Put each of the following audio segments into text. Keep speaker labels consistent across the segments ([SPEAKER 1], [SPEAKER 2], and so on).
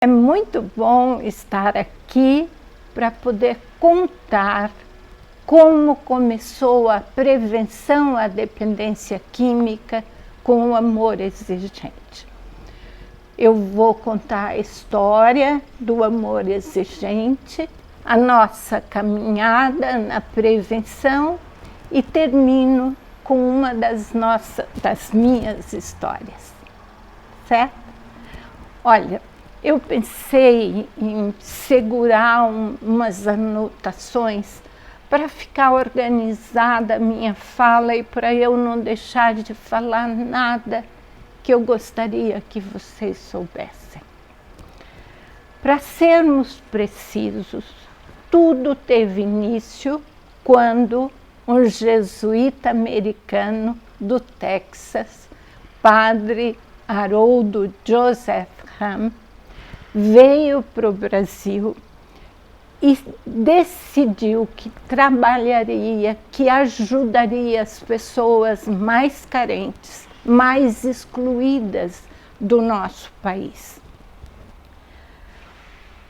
[SPEAKER 1] É muito bom estar aqui para poder contar como começou a prevenção à dependência química com o amor exigente. Eu vou contar a história do amor exigente, a nossa caminhada na prevenção e termino com uma das minhas histórias, certo? Olha, eu pensei em segurar umas anotações para ficar organizada a minha fala e para eu não deixar de falar nada que eu gostaria que vocês soubessem. Para sermos precisos, tudo teve início quando um jesuíta americano do Texas, padre Haroldo Joseph Ham, veio para o Brasil e decidiu que trabalharia, que ajudaria as pessoas mais carentes, mais excluídas do nosso país.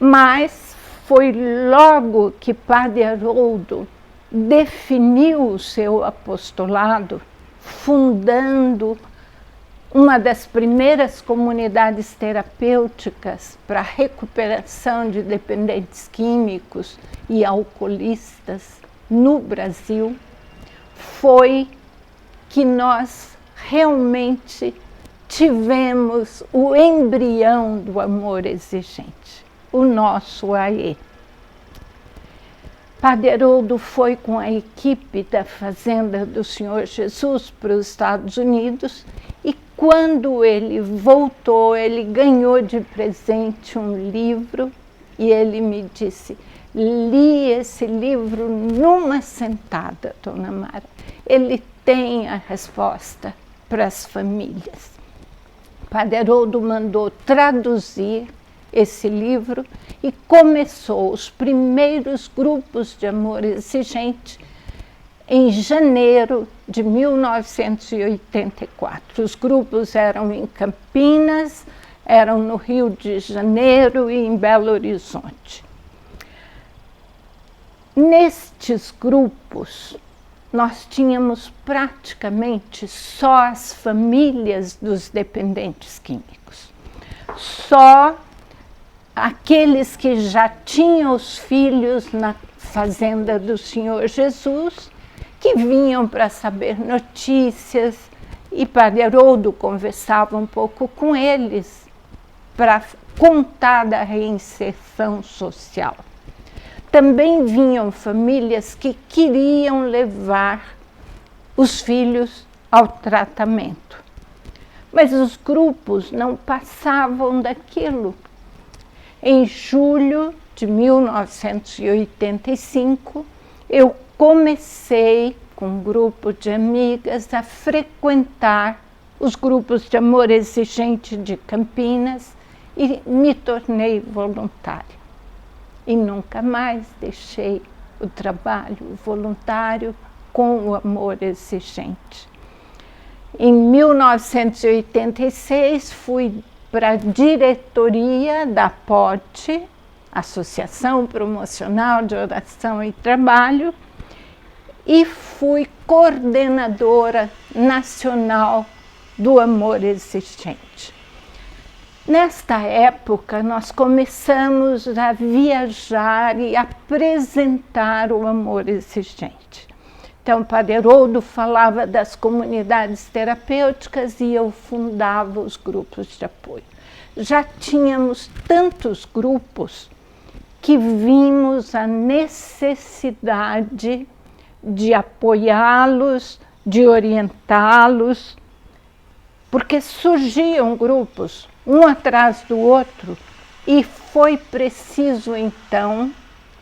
[SPEAKER 1] Mas foi logo que Padre Haroldo definiu o seu apostolado, fundando uma das primeiras comunidades terapêuticas para a recuperação de dependentes químicos e alcoolistas no Brasil, foi que nós realmente tivemos o embrião do amor exigente, o nosso AE. Padre Haroldo foi com a equipe da Fazenda do Senhor Jesus para os Estados Unidos e quando ele voltou, ele ganhou de presente um livro e ele me disse: li esse livro numa sentada, Dona Mara. Ele tem a resposta para as famílias. Padre Haroldo mandou traduzir esse livro e começou os primeiros grupos de amor exigente em janeiro de 1984. Os grupos eram em Campinas, eram no Rio de Janeiro e em Belo Horizonte. Nestes grupos, nós tínhamos praticamente só as famílias dos dependentes químicos, só aqueles que já tinham os filhos na Fazenda do Senhor Jesus, que vinham para saber notícias, e Padre Haroldo conversava um pouco com eles para contar da reinserção social. Também vinham famílias que queriam levar os filhos ao tratamento, mas os grupos não passavam daquilo. Em julho de 1985, eu comecei com um grupo de amigas a frequentar os grupos de amor exigente de Campinas e me tornei voluntária. E nunca mais deixei o trabalho voluntário com o amor exigente. Em 1986, fui para a diretoria da POT, Associação Promocional de Oração e Trabalho, e fui coordenadora nacional do amor exigente. Nesta época, nós começamos a viajar e apresentar o amor exigente. Então, Padre Haroldo falava das comunidades terapêuticas e eu fundava os grupos de apoio. Já tínhamos tantos grupos que vimos a necessidade de apoiá-los, de orientá-los, porque surgiam grupos, um atrás do outro, e foi preciso, então,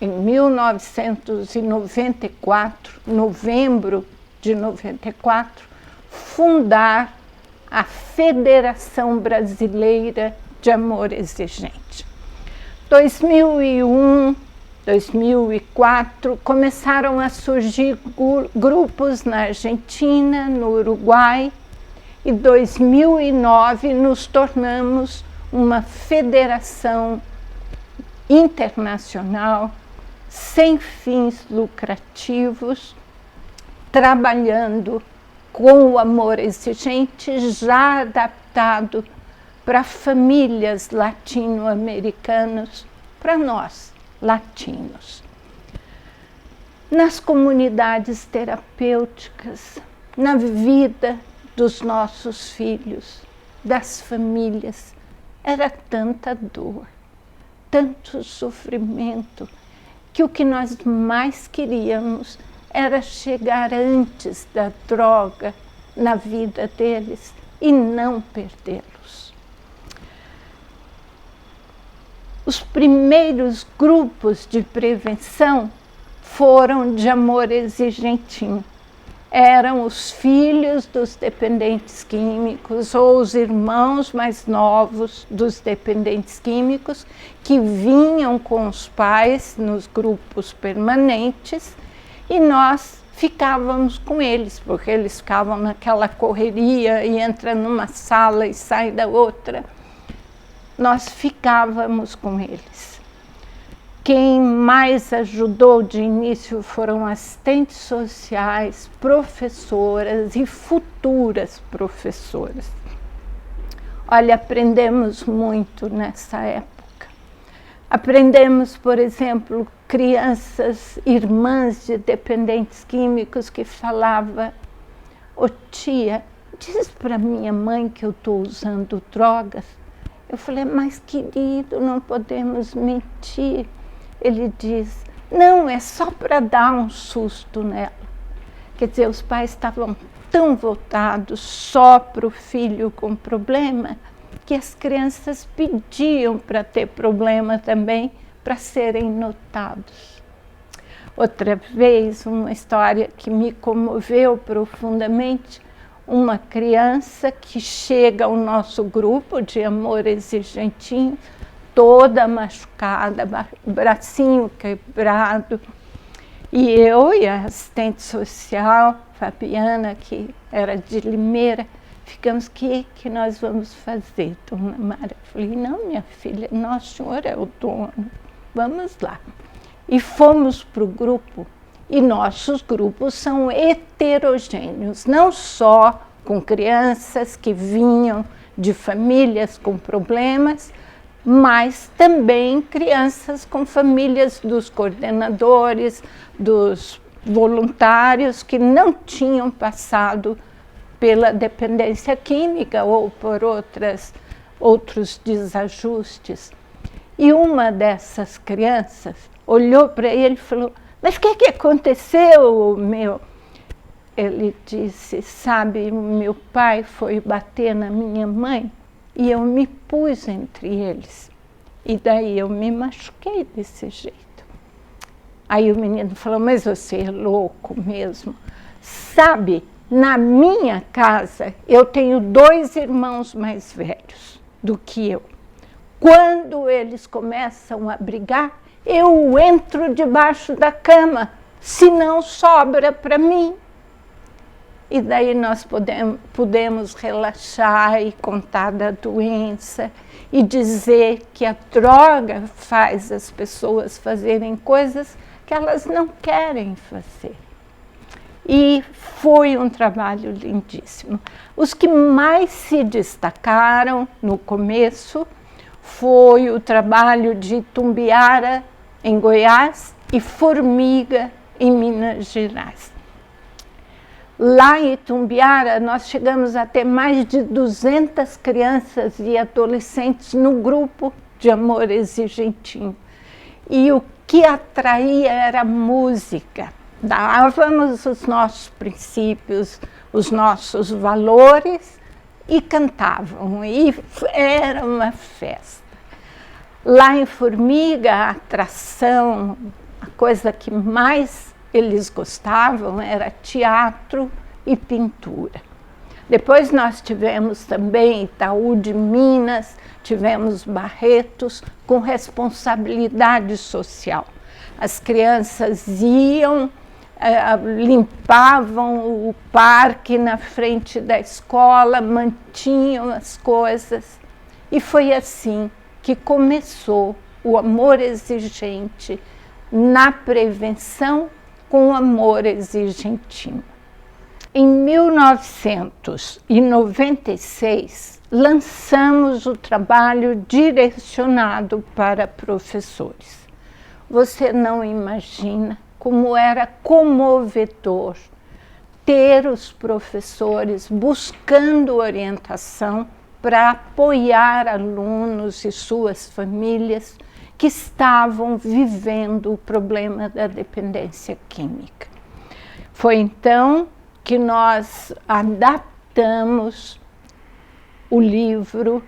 [SPEAKER 1] em 1994, novembro de 94, fundar a Federação Brasileira de Amor Exigente. 2001, 2004, começaram a surgir grupos na Argentina, no Uruguai, e 2009 nos tornamos uma federação internacional sem fins lucrativos, trabalhando com o amor exigente, já adaptado para famílias latino-americanas, para nós, latinos. Nas comunidades terapêuticas, na vida dos nossos filhos, das famílias, era tanta dor, tanto sofrimento, que o que nós mais queríamos era chegar antes da droga na vida deles e não perdê-los. Os primeiros grupos de prevenção foram de amor exigentinho. Eram os filhos dos dependentes químicos ou os irmãos mais novos dos dependentes químicos que vinham com os pais nos grupos permanentes e nós ficávamos com eles, porque eles ficavam naquela correria e entra numa sala e sai da outra. Nós ficávamos com eles. Quem mais ajudou de início foram assistentes sociais, professoras e futuras professoras. Olha, aprendemos muito nessa época. Aprendemos, por exemplo, crianças, irmãs de dependentes químicos que falavam: "Ô tia, diz para minha mãe que eu estou usando drogas." Eu falei: "Mas querido, não podemos mentir." Ele diz: "Não, é só para dar um susto nela." Quer dizer, os pais estavam tão voltados só para o filho com problema, que as crianças pediam para ter problema também, para serem notados. Outra vez, uma história que me comoveu profundamente, uma criança que chega ao nosso grupo de amor exigentinho, toda machucada, bracinho quebrado. E eu e a assistente social, Fabiana, que era de Limeira, ficamos: que nós vamos fazer, dona Mara? Eu falei: "Não, minha filha, nosso senhor é o dono, vamos lá." E fomos para o grupo, e nossos grupos são heterogêneos, não só com crianças que vinham de famílias com problemas, mas também crianças com famílias dos coordenadores, dos voluntários que não tinham passado pela dependência química ou por outros desajustes. E uma dessas crianças olhou para ele e falou: "Mas o que aconteceu, meu?" Ele disse: "Sabe, meu pai foi bater na minha mãe e eu me pus entre eles. E daí eu me machuquei desse jeito." Aí o menino falou: "Mas você é louco mesmo. Sabe, na minha casa eu tenho 2 irmãos mais velhos do que eu. Quando eles começam a brigar, eu entro debaixo da cama, senão sobra para mim." E daí nós pudemos relaxar e contar da doença e dizer que a droga faz as pessoas fazerem coisas que elas não querem fazer. E foi um trabalho lindíssimo. Os que mais se destacaram no começo foi o trabalho de Itumbiara, em Goiás, e Formiga, em Minas Gerais. Lá em Itumbiara, nós chegamos a ter mais de 200 crianças e adolescentes no grupo de amor exigentinho. E o que atraía era a música. Dávamos os nossos princípios, os nossos valores e cantavam. E era uma festa. Lá em Formiga, a atração, a coisa que mais eles gostavam era teatro e pintura. Depois nós tivemos também Itaú de Minas, tivemos Barretos com responsabilidade social. As crianças iam, limpavam o parque na frente da escola, mantinham as coisas. E foi assim que começou o amor exigente na prevenção com o amor exigentinho. Em 1996, lançamos o trabalho direcionado para professores. Você não imagina como era comovedor ter os professores buscando orientação para apoiar alunos e suas famílias que estavam vivendo o problema da dependência química. Foi então que nós adaptamos o livro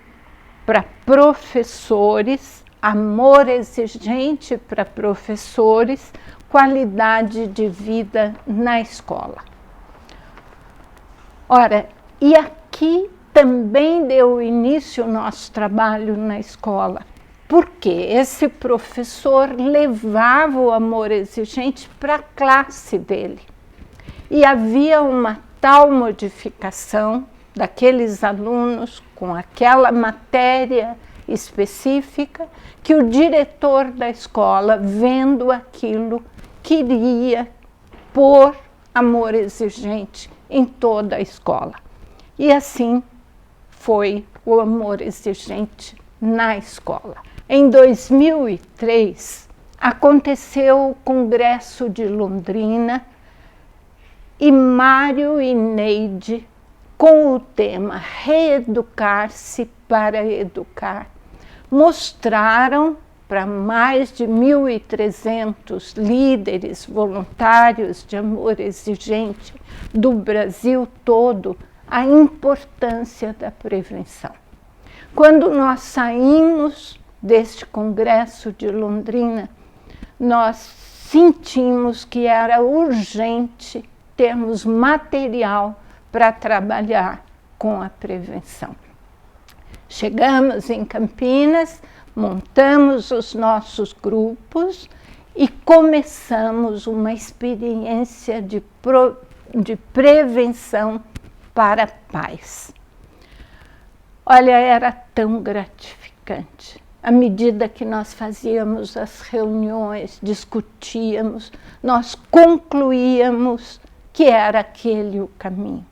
[SPEAKER 1] para professores, amor exigente para professores, qualidade de vida na escola. Ora, e aqui também deu início o nosso trabalho na escola, porque esse professor levava o amor exigente para a classe dele. E havia uma tal modificação daqueles alunos com aquela matéria específica que o diretor da escola, vendo aquilo, queria pôr amor exigente em toda a escola. E assim foi o amor exigente na escola. Em 2003, aconteceu o Congresso de Londrina e Mário e Neide, com o tema Reeducar-se para Educar, mostraram para mais de 1.300 líderes voluntários de amor exigente do Brasil todo a importância da prevenção. Quando nós saímos deste Congresso de Londrina, nós sentimos que era urgente termos material para trabalhar com a prevenção. Chegamos em Campinas, montamos os nossos grupos e começamos uma experiência de prevenção para pais. Olha, era tão gratificante. À medida que nós fazíamos as reuniões, discutíamos, nós concluíamos que era aquele o caminho.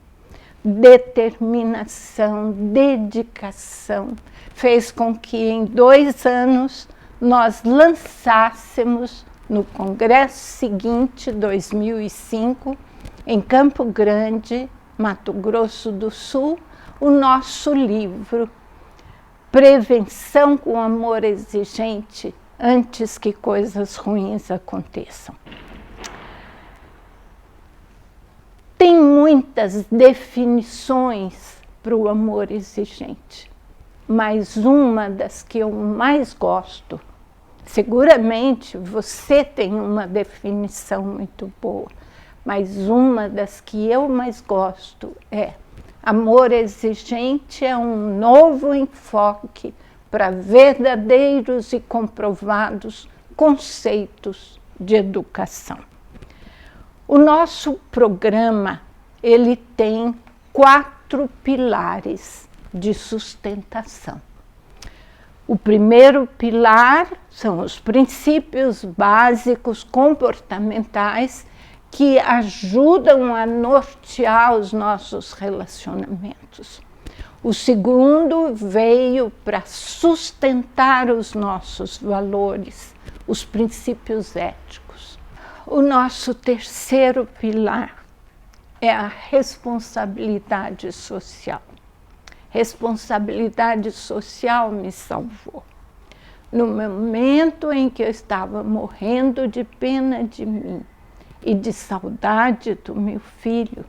[SPEAKER 1] Determinação, dedicação, fez com que em 2 anos nós lançássemos no congresso seguinte, 2005, em Campo Grande, Mato Grosso do Sul, o nosso livro Prevenção com Amor Exigente antes que coisas ruins aconteçam. Tem muitas definições para o amor exigente, mas uma das que eu mais gosto, seguramente você tem uma definição muito boa, mas uma das que eu mais gosto é: amor exigente é um novo enfoque para verdadeiros e comprovados conceitos de educação. O nosso programa, ele tem 4 pilares de sustentação. O primeiro pilar são os princípios básicos comportamentais que ajudam a nortear os nossos relacionamentos. O segundo veio para sustentar os nossos valores, os princípios éticos. O nosso terceiro pilar é a responsabilidade social. Responsabilidade social me salvou. No momento em que eu estava morrendo de pena de mim e de saudade do meu filho,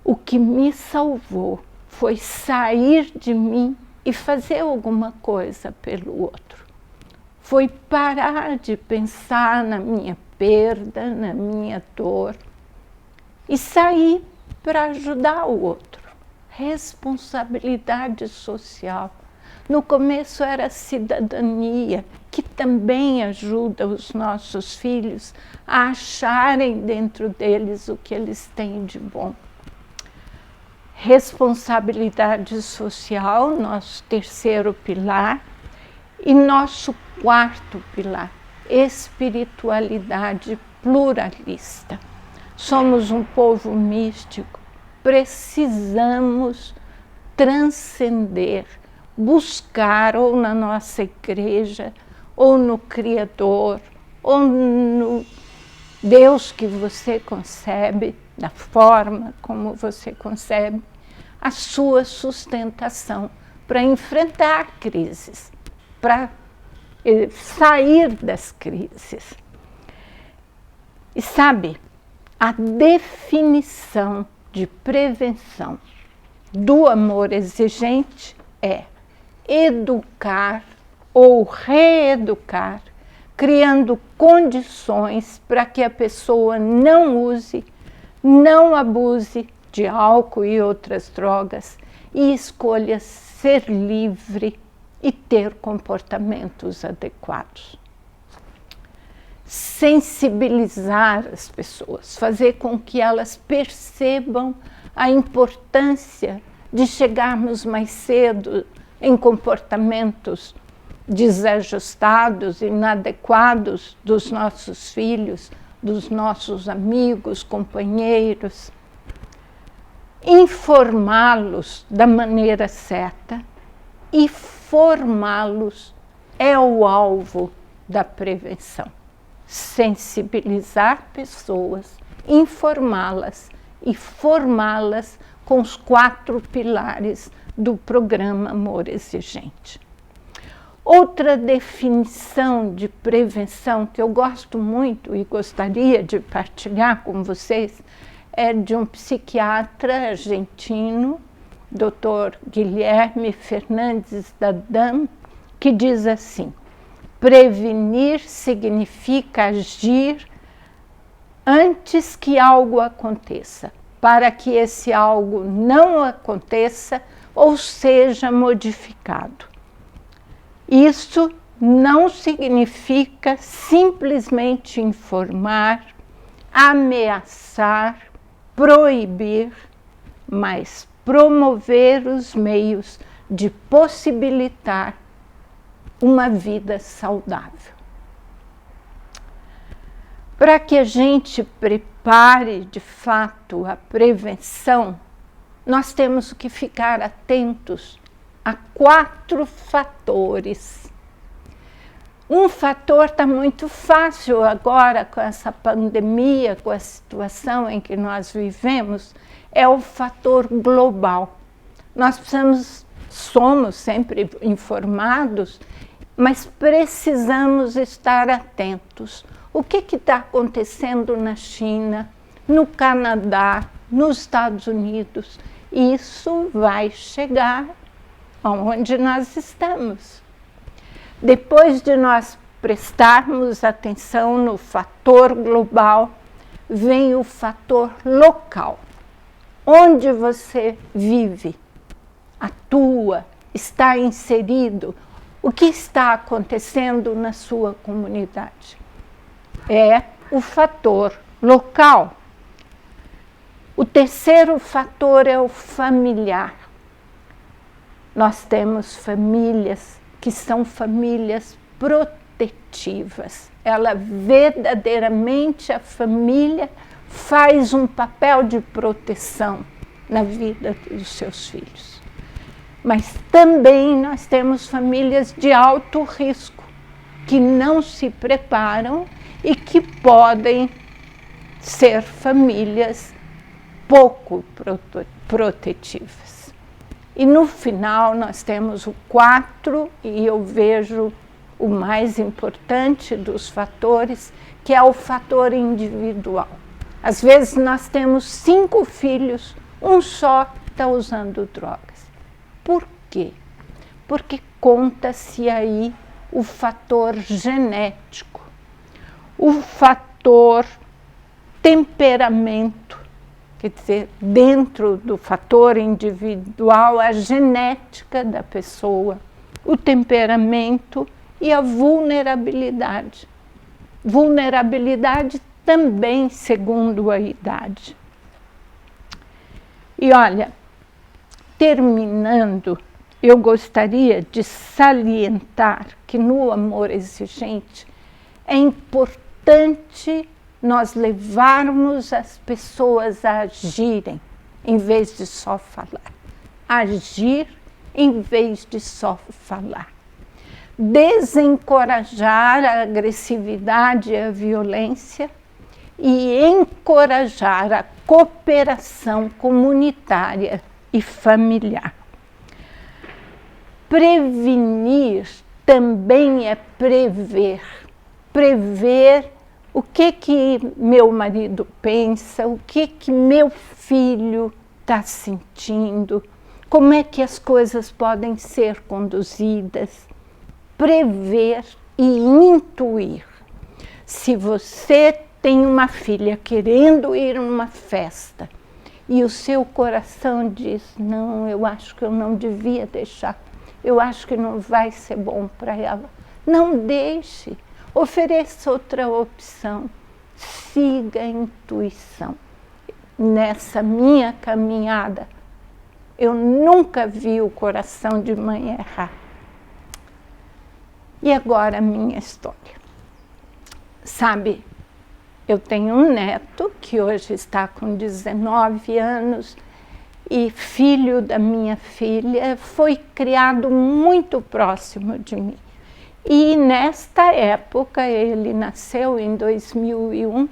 [SPEAKER 1] o que me salvou foi sair de mim e fazer alguma coisa pelo outro. Foi parar de pensar na minha perda, na minha dor, e sair para ajudar o outro. Responsabilidade social. No começo era cidadania, que também ajuda os nossos filhos a acharem dentro deles o que eles têm de bom. Responsabilidade social, nosso terceiro pilar, e nosso quarto pilar, espiritualidade pluralista. Somos um povo místico, precisamos transcender, buscar ou na nossa igreja, ou no Criador, ou no Deus que você concebe, da forma como você concebe, a sua sustentação para enfrentar crises, para sair das crises. E sabe, a definição de prevenção do amor exigente é educar ou reeducar, criando condições para que a pessoa não use, não abuse de álcool e outras drogas e escolha ser livre e ter comportamentos adequados. Sensibilizar as pessoas, fazer com que elas percebam a importância de chegarmos mais cedo em comportamentos desajustados, inadequados dos nossos filhos, dos nossos amigos, companheiros. Informá-los da maneira certa e formá-los é o alvo da prevenção. Sensibilizar pessoas, informá-las e formá-las com os 4 pilares do programa Amor Exigente. Outra definição de prevenção que eu gosto muito e gostaria de partilhar com vocês é de um psiquiatra argentino, Dr. Guilherme Fernandes da Dam, que diz assim: prevenir significa agir antes que algo aconteça, para que esse algo não aconteça ou seja modificado. Isso não significa simplesmente informar, ameaçar, proibir, mas promover os meios de possibilitar uma vida saudável. Para que a gente prepare de fato a prevenção, nós temos que ficar atentos a 4 fatores. Um fator está muito fácil agora com essa pandemia, com a situação em que nós vivemos, é o fator global. Nós somos sempre informados, mas precisamos estar atentos. O que está acontecendo na China, no Canadá, nos Estados Unidos? Isso vai chegar onde nós estamos. Depois de nós prestarmos atenção no fator global, vem o fator local. Onde você vive, atua, está inserido, o que está acontecendo na sua comunidade? É o fator local. O terceiro fator é o familiar. Nós temos famílias que são famílias protetivas. Ela verdadeiramente, a família, faz um papel de proteção na vida dos seus filhos. Mas também nós temos famílias de alto risco, que não se preparam e que podem ser famílias pouco protetivas. E no final nós temos o 4, e eu vejo o mais importante dos fatores, que é o fator individual. Às vezes nós temos 5 filhos, um só está usando drogas. Por quê? Porque conta-se aí o fator genético, o fator temperamento, quer dizer, dentro do fator individual, a genética da pessoa, o temperamento e a vulnerabilidade. Vulnerabilidade também segundo a idade. E olha, terminando, eu gostaria de salientar que no amor exigente é importante nós levarmos as pessoas a agirem, em vez de só falar. Agir em vez de só falar. Desencorajar a agressividade e a violência e encorajar a cooperação comunitária e familiar. Prevenir também é prever. Prever o que meu marido pensa, o que meu filho está sentindo, como é que as coisas podem ser conduzidas. Prever e intuir. Se você tem uma filha querendo ir numa festa e o seu coração diz, não, eu acho que eu não devia deixar, eu acho que não vai ser bom para ela, não deixe. Ofereça outra opção, siga a intuição. Nessa minha caminhada, eu nunca vi o coração de mãe errar. E agora a minha história. Sabe, eu tenho um neto que hoje está com 19 anos e filho da minha filha, foi criado muito próximo de mim. E nesta época, ele nasceu em 2001,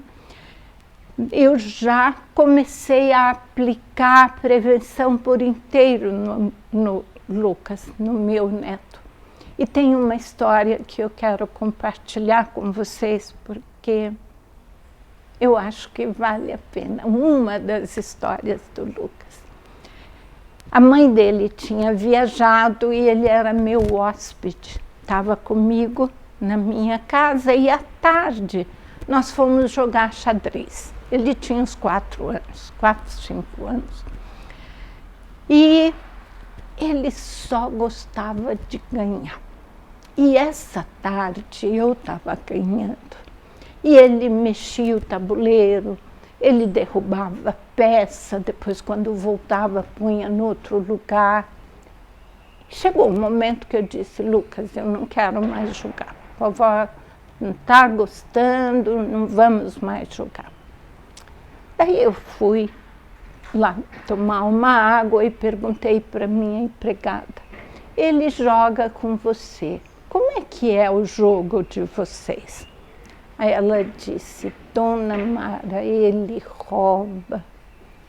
[SPEAKER 1] eu já comecei a aplicar a prevenção por inteiro no Lucas, no meu neto. E tem uma história que eu quero compartilhar com vocês, porque eu acho que vale a pena, uma das histórias do Lucas. A mãe dele tinha viajado e ele era meu hóspede. Estava comigo na minha casa e à tarde nós fomos jogar xadrez. Ele tinha uns 4 anos, 4, 5 anos. E ele só gostava de ganhar. E essa tarde eu estava ganhando. E ele mexia o tabuleiro, ele derrubava peça, depois quando voltava punha no outro lugar. Chegou um momento que eu disse, Lucas, eu não quero mais jogar. A vovó não está gostando, não vamos mais jogar. Daí eu fui lá tomar uma água e perguntei para minha empregada, ele joga com você, como é que é o jogo de vocês? Aí ela disse, Dona Mara, ele rouba.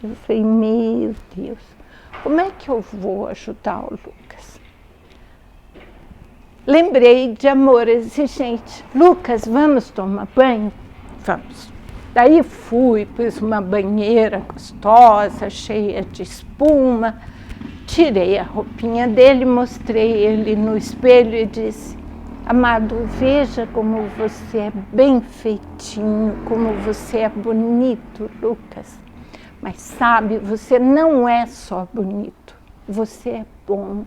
[SPEAKER 1] Eu falei, meu Deus, como é que eu vou ajudar o Lucas? Lembrei de amor exigente. Lucas, vamos tomar banho? Vamos. Daí fui, pus uma banheira gostosa, cheia de espuma, tirei a roupinha dele, mostrei ele no espelho e disse, amado, veja como você é bem feitinho, como você é bonito, Lucas. Mas sabe, você não é só bonito, você é bom.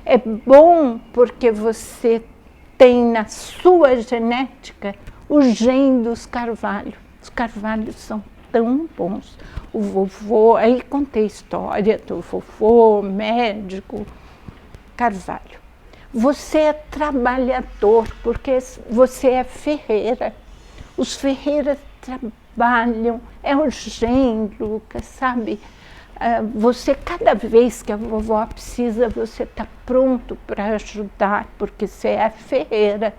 [SPEAKER 1] É bom porque você tem na sua genética o gene dos Carvalho. Os Carvalhos são tão bons. O vovô, aí contei a história do vovô, médico, Carvalho. Você é trabalhador, porque você é ferreira. Os ferreiras trabalham, é o gene, Lucas, sabe? Você, cada vez que a vovó precisa, você está pronto para ajudar, porque você é ferreira.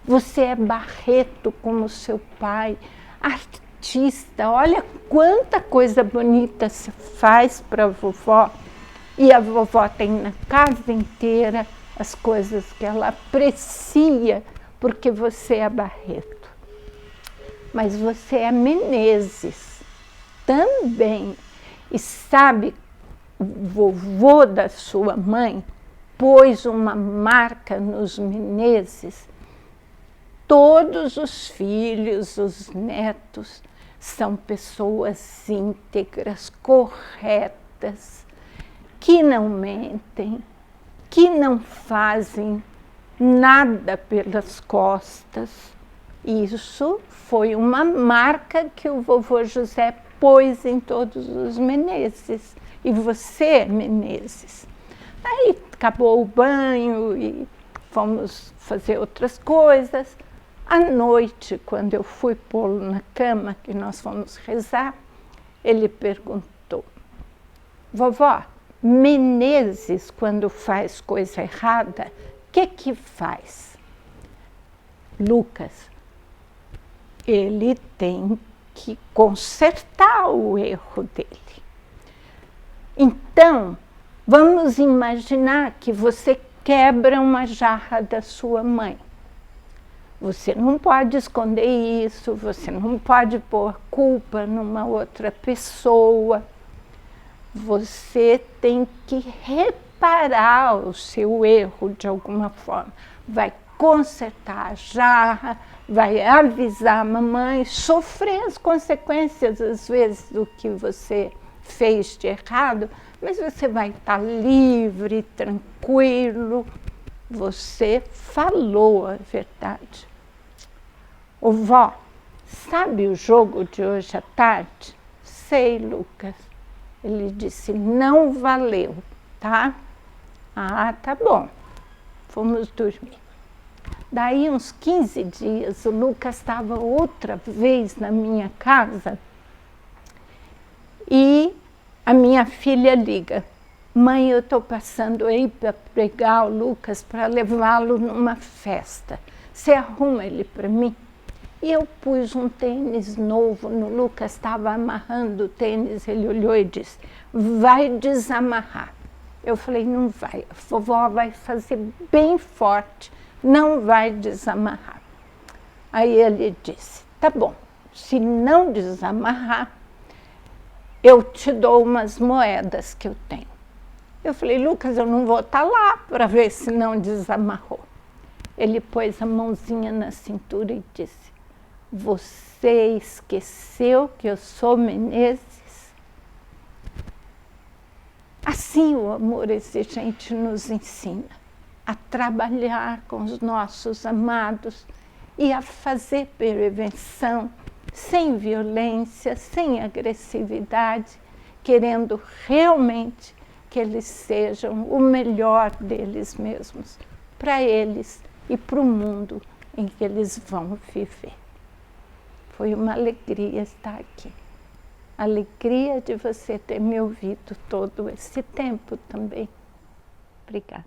[SPEAKER 1] Você é barreto como seu pai, artista. Olha quanta coisa bonita se faz para a vovó. E a vovó tem na casa inteira as coisas que ela aprecia, porque você é Barreto. Mas você é Menezes também. E sabe, o vovô da sua mãe pôs uma marca nos Menezes. Todos os filhos, os netos, são pessoas íntegras, corretas, que não mentem, que não fazem nada pelas costas. Isso foi uma marca que o vovô José pôs em todos os Menezes. E você, Menezes? Aí acabou o banho e fomos fazer outras coisas. À noite, quando eu fui pô-lo na cama, que nós fomos rezar, ele perguntou: vovó, Menezes, quando faz coisa errada, o que faz? Lucas, ele tem que consertar o erro dele. Então, vamos imaginar que você quebra uma jarra da sua mãe. Você não pode esconder isso, você não pode pôr culpa numa outra pessoa. Você tem que reparar o seu erro de alguma forma. Vai consertar a jarra, vai avisar a mamãe, sofrer as consequências, às vezes, do que você fez de errado, mas você vai estar livre, tranquilo. Você falou a verdade. Ô vó, sabe o jogo de hoje à tarde? Sei, Lucas. Ele disse, não valeu, tá? Ah, tá bom. Fomos dormir. Daí, uns 15 dias, o Lucas estava outra vez na minha casa e a minha filha liga. Mãe, eu estou passando aí para pegar o Lucas para levá-lo numa festa. Você arruma ele para mim? E eu pus um tênis novo no Lucas, estava amarrando o tênis, ele olhou e disse, vai desamarrar. Eu falei, não vai, a vovó vai fazer bem forte, não vai desamarrar. Aí ele disse, tá bom, se não desamarrar, eu te dou umas moedas que eu tenho. Eu falei, Lucas, eu não vou estar lá para ver se não desamarrou. Ele pôs a mãozinha na cintura e disse, você esqueceu que eu sou Menezes? Assim o amor exigente nos ensina a trabalhar com os nossos amados e a fazer prevenção sem violência, sem agressividade, querendo realmente que eles sejam o melhor deles mesmos, para eles e para o mundo em que eles vão viver. Foi uma alegria estar aqui. Alegria de você ter me ouvido todo esse tempo também. Obrigada.